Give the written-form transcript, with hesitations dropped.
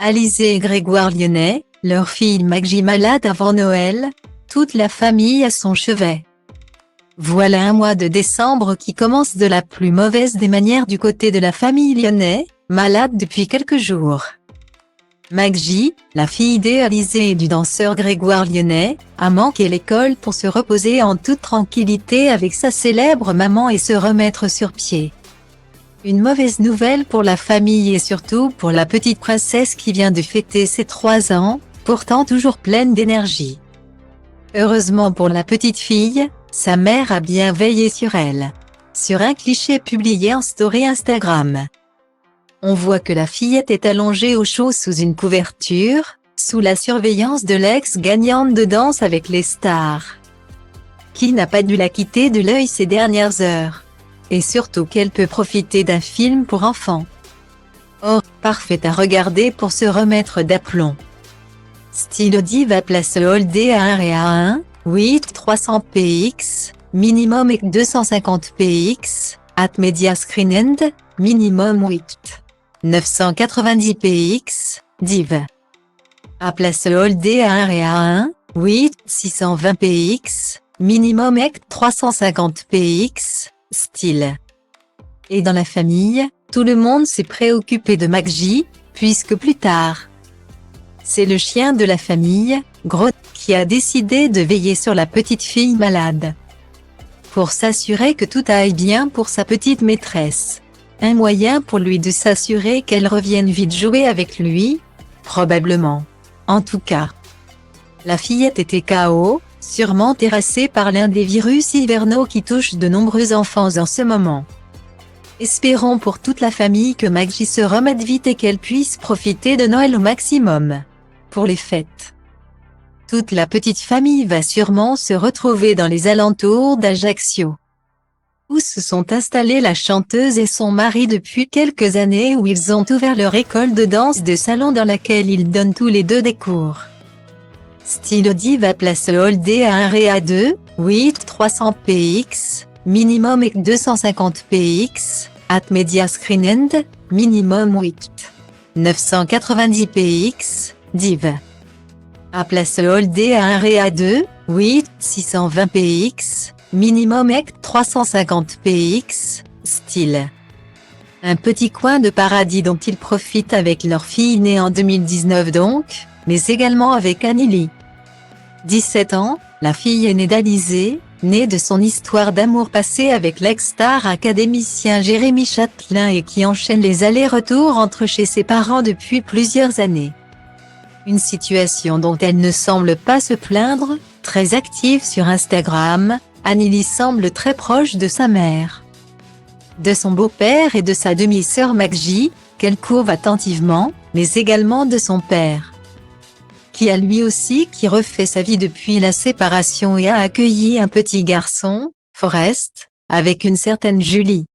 Alizé et Grégoire Lyonnais, leur fille Maggie malade avant Noël, toute la famille à son chevet. Voilà un mois de décembre qui commence de la plus mauvaise des manières du côté de la famille Lyonnais, malade depuis quelques jours. Maggie, la fille d'Alizé et du danseur Grégoire Lyonnais, a manqué l'école pour se reposer en toute tranquillité avec sa célèbre maman et se remettre sur pied. Une mauvaise nouvelle pour la famille et surtout pour la petite princesse qui vient de fêter ses 3 ans, pourtant toujours pleine d'énergie. Heureusement pour la petite fille, sa mère a bien veillé sur elle. Sur un cliché publié en story Instagram, on voit que la fillette est allongée au chaud sous une couverture, sous la surveillance de l'ex-gagnante de Danse avec les stars, qui n'a pas dû la quitter de l'œil ces dernières heures. Et surtout qu'elle peut profiter d'un film pour enfants. Oh, parfait à regarder pour se remettre d'aplomb. Stylo Diva place Holdé à 1 et à 1, 8 300 px, minimum et 250 px, at Media Screen End, minimum 8 990 px, div. À place Holdé à 1 et à 1, 8 620 px, minimum et 350 px, style. Et dans la famille, tout le monde s'est préoccupé de Maggie, puisque plus tard, c'est le chien de la famille, Gros, qui a décidé de veiller sur la petite fille malade. Pour s'assurer que tout aille bien pour sa petite maîtresse. Un moyen pour lui de s'assurer qu'elle revienne vite jouer avec lui, probablement. En tout cas, la fillette était KO, sûrement terrassée par l'un des virus hivernaux qui touchent de nombreux enfants en ce moment. Espérons pour toute la famille que Maggie se remette vite et qu'elle puisse profiter de Noël au maximum. Pour les fêtes, toute la petite famille va sûrement se retrouver dans les alentours d'Ajaccio, où se sont installées la chanteuse et son mari depuis quelques années, où ils ont ouvert leur école de danse de salon dans laquelle ils donnent tous les deux des cours. Stylo Diva place Holdé à 1 et à 2, 8 300 px, minimum et 250 px, at Media Screen End, minimum 8 990 px, div. À place Holdé à 1 et à 2, 8 620 px, minimum et 350 px, style. Un petit coin de paradis dont ils profitent avec leur fille née en 2019 donc, mais également avec Anneli. 17 ans, la fille aînée d'Alizé, née de son histoire d'amour passée avec l'ex-star académicien Jérémy Chatelain et qui enchaîne les allers-retours entre chez ses parents depuis plusieurs années. Une situation dont elle ne semble pas se plaindre, très active sur Instagram, Anneli semble très proche de sa mère, de son beau-père et de sa demi-sœur Maggie, qu'elle courbe attentivement, mais également de son père, qui a lui aussi refait sa vie depuis la séparation et a accueilli un petit garçon, Forrest, avec une certaine Julie.